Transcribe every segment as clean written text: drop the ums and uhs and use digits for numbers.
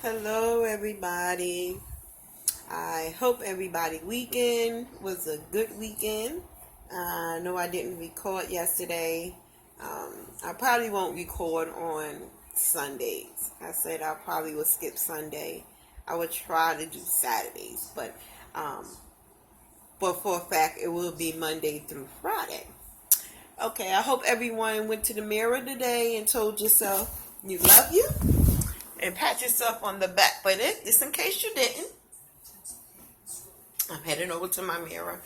Hello, everybody. I hope everybody weekend was a good weekend. I know I didn't record yesterday. I probably won't record on Sundays. I said I probably will skip Sunday. I would try to do Saturdays, but for a fact it will be Monday through Friday. Okay, I hope everyone went to the mirror today and told yourself you love you and pat yourself on the back. But just in case you didn't, I'm heading over to my mirror.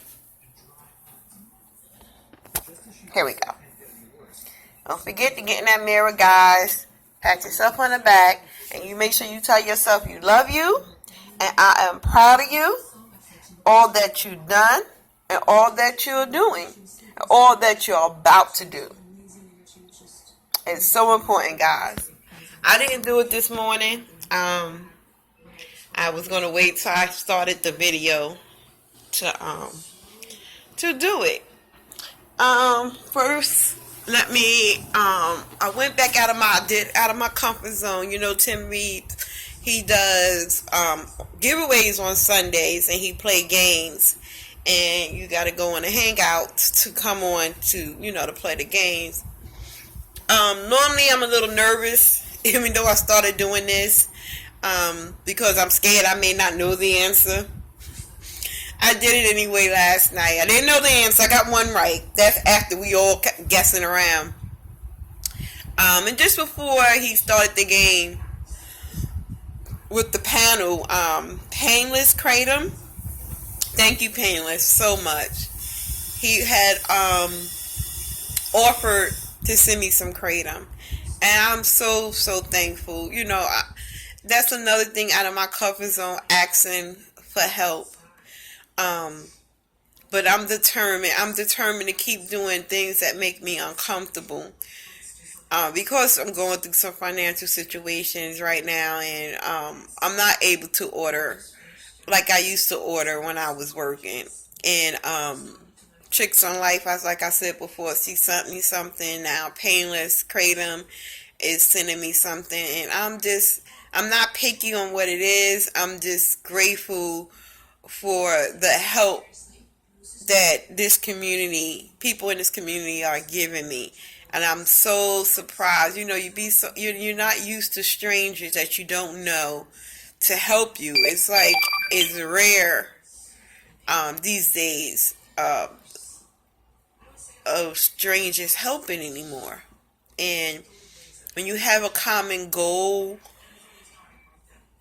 Here we go. Don't forget to get in that mirror, guys. Pat yourself on the back, and you make sure you tell yourself you love you, and I am proud of you, all that you've done, and all that you're doing, and all that you're about to do. It's so important, guys. I didn't do it this morning. I was gonna wait till I started the video to do it. First, let me. I went back out of my comfort zone. You know, Tim Reed, he does giveaways on Sundays, and he play games. And you got to go on the Hangouts to come on to play the games. Normally, I'm a little nervous, even though I started doing this, because I'm scared I may not know the answer. I did it anyway last night. I didn't know the answer. I got one right. That's after we all kept guessing around. And just before he started the game with the panel, painless kratom. Thank you, painless, so much. He had offered to send me some kratom, and I'm so thankful. That's another thing out of my comfort zone, asking for help. But I'm determined. I'm determined to keep doing things that make me uncomfortable. Because I'm going through some financial situations right now, and I'm not able to order like I used to order when I was working. And Tricks on Life, like I said before, she sent me something now. Painless Kratom is sending me something, and I'm not picky on what it is. I'm just grateful for the help that people in this community are giving me. And I'm so surprised. You're not used to strangers that you don't know to help you. It's rare these days of strangers helping anymore. And when you have a common goal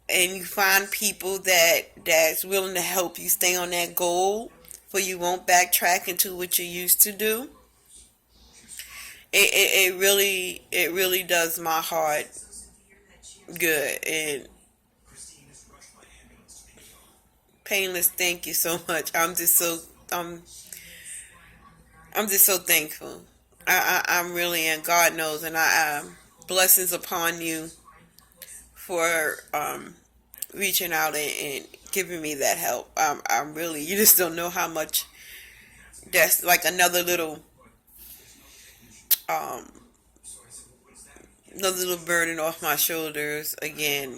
and you find people that's willing to help you stay on that goal, for you won't backtrack into what you used to do, it really does my heart good. And painless, thank you so much. I'm just so thankful. I'm really, and God knows, and I blessings upon you for reaching out and giving me that help. I'm really, you just don't know how much. That's like um, another little burden off my shoulders. Again,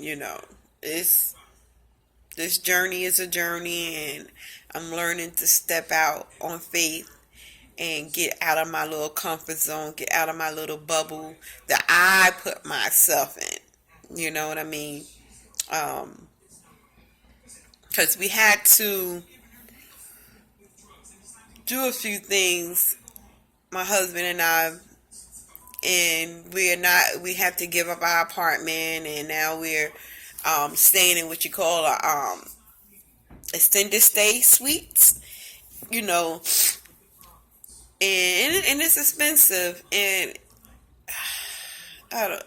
it's this journey is a journey, and I'm learning to step out on faith and get out of my little comfort zone, get out of my little bubble that I put myself in. You know what I mean? Because we had to do a few things, my husband and I, and we have to give up our apartment, and now we're staying in what you call a extended stay suites, you know, and it's expensive, and I don't,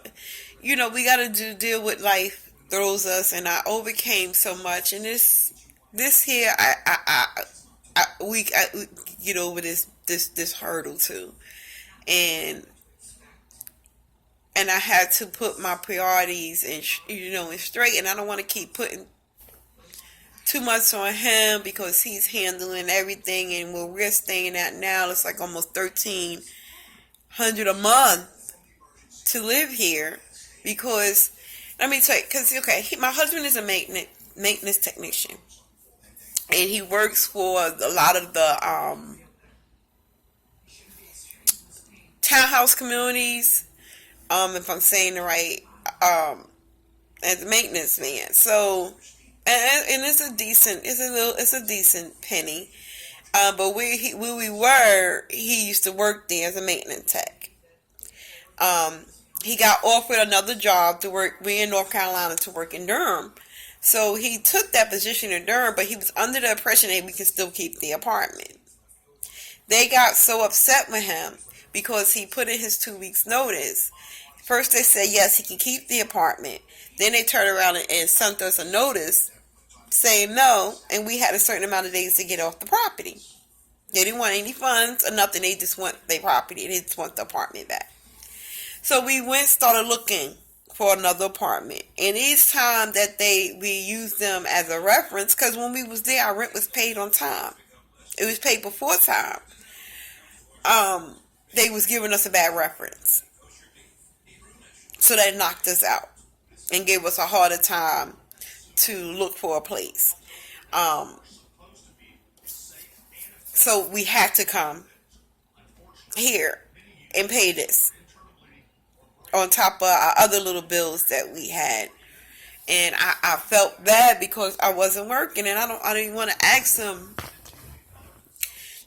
we got to deal with life throws us, and I overcame so much, and this here, we get over this hurdle too, and I had to put my priorities in straight, and I don't want to keep putting too much on him because he's handling everything, and where we're staying at now, it's like almost $1,300 a month to live here, because let me tell you, because okay, my husband is a maintenance technician, and he works for a lot of the townhouse communities. If I'm saying the right, as a maintenance man. So, and it's a decent, it's a decent penny. But where we were, he used to work there as a maintenance tech. Um, he got offered another job to work. We're in North Carolina to work in Durham. So he took that position in Durham, but he was under the impression that we could still keep the apartment. They got so upset with him because he put in his 2 weeks notice. First they said yes, he can keep the apartment. Then they turned around and sent us a notice saying no, and we had a certain amount of days to get off the property. They didn't want any funds or nothing. They just want their property. They just want the apartment back. So we started looking for another apartment. And each time that we used them as a reference, because when we was there, our rent was paid on time. It was paid before time. They was giving us a bad reference. So they knocked us out and gave us a harder time to look for a place. Um, so we had to come here and pay this on top of our other little bills that we had. And I felt bad because I wasn't working, and I didn't want to ask him.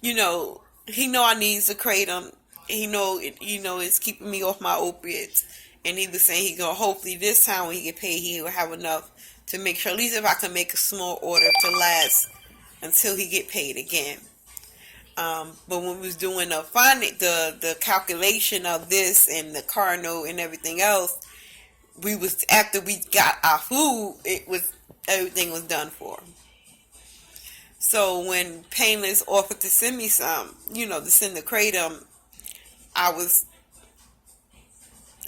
He know I needs a kratom. He know it's keeping me off my opiates. And he was saying he gonna hopefully this time when he get paid he will have enough to make sure at least if I can make a small order to last until he get paid again. But when we was doing the calculation of this and the car note and everything else, we was after we got our food, everything was done for. So when Painless offered to send me some, to send the kratom,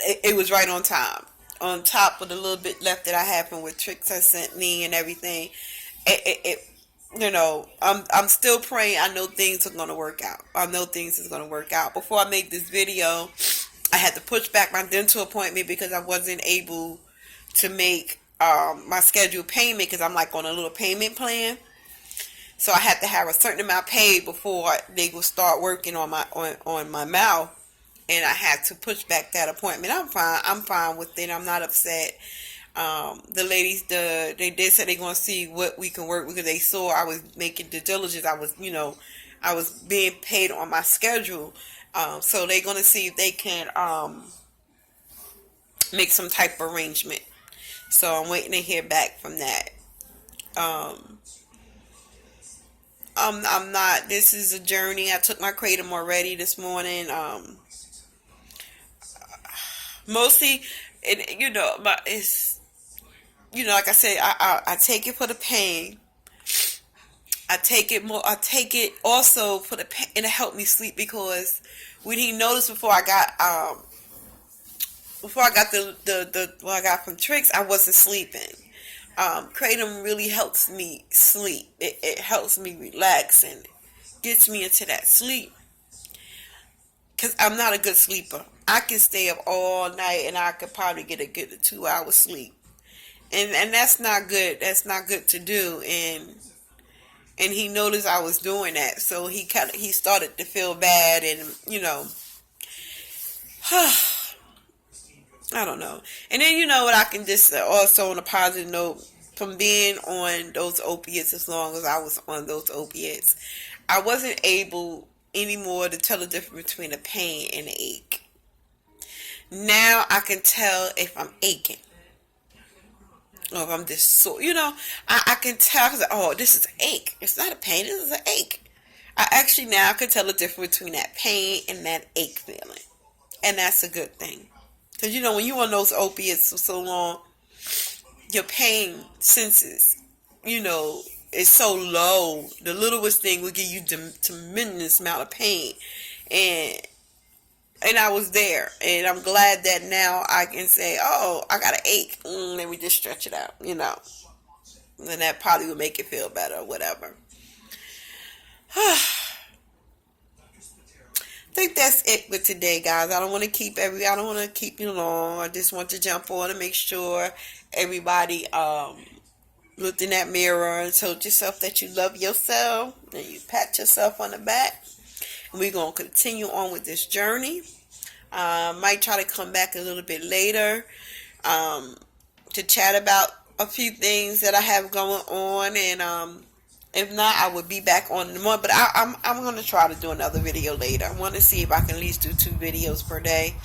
it was right on time. On top of the little bit left that I had from what Tricks has sent me and everything, I'm still praying. I know things are going to work out. I know things is going to work out. Before I make this video, I had to push back my dental appointment because I wasn't able to make my scheduled payment because I'm like on a little payment plan. So I had to have a certain amount paid before they would start working on my mouth. And I had to push back that appointment. I'm fine. I'm fine with it. I'm not upset. The ladies, they did say they're going to see what we can work because they saw I was making the diligence. I was being paid on my schedule. So they're going to see if they can make some type of arrangement. So I'm waiting to hear back from that. I'm not. This is a journey. I took my kratom already this morning. Mostly, it's like I said, I take it for the pain. I take it also for the pain, and it helped me sleep because when he noticed before I got what I got from Tricks, I wasn't sleeping. Kratom really helps me sleep. It helps me relax and gets me into that sleep. Because I'm not a good sleeper. I can stay up all night and I could probably get a good 2 hours sleep. And that's not good. That's not good to do. And he noticed I was doing that. So he started to feel bad and, I don't know. And then what I can just also on a positive note, from being on those opiates as long as I was on those opiates, I wasn't able anymore to tell the difference between a pain and an ache. Now I can tell if I'm aching or if I'm just sore. I can tell. Oh, this is an ache. It's not a pain. This is an ache. I actually now can tell the difference between that pain and that ache feeling, and that's a good thing. Because when you're on those opiates for so long, your pain senses, is so low. The littlest thing will give you tremendous amount of pain, and I was there, and I'm glad that now I can say, oh, I got an ache. Let me just stretch it out, and that probably will make it feel better or whatever. think that's it with today, guys. I don't want to I don't want to keep you long. I just want to jump on and make sure everybody looked in that mirror and told yourself that you love yourself and you pat yourself on the back. And we're going to continue on with this journey. Might try to come back a little bit later to chat about a few things that I have going on, and if not, I would be back on in the morning. But I'm going to try to do another video later. I want to see if I can at least do 2 videos per day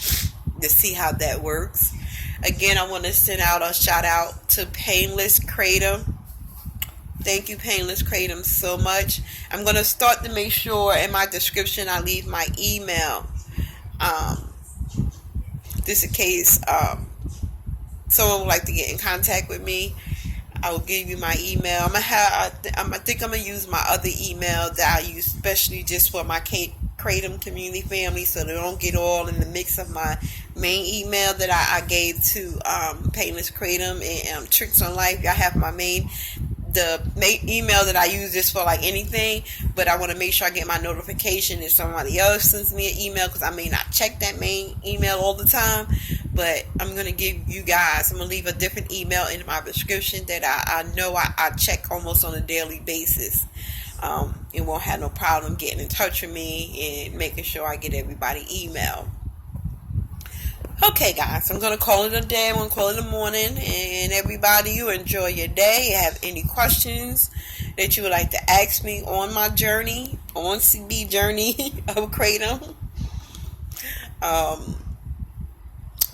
to see how that works. Again, I want to send out a shout out to Painless Kratom. Thank you, Painless Kratom, so much. I'm going to start to make sure in my description I leave my email. Just in case someone would like to get in contact with me, I will give you my email. I think I'm gonna use my other email that I use especially just for my Kratom community family, so they don't get all in the mix of my main email that I gave to Painless Kratom and Tricks on Life. I have my main email that I use just for like anything, but I want to make sure I get my notification if somebody else sends me an email, because I may not check that main email all the time. But I'm going to give you guys, I'm going to leave a different email in my description that I know I check almost on a daily basis. It won't have no problem getting in touch with me and making sure I get everybody email. Okay, guys, I'm going to call it a day. I'm going to call it a morning. And everybody, you enjoy your day. Have any questions that you would like to ask me on my journey, on CB journey of Kratom,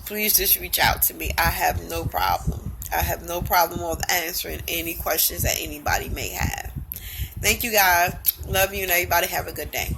please just reach out to me. I have no problem. I have no problem with answering any questions that anybody may have. Thank you, guys. Love you, and everybody have a good day.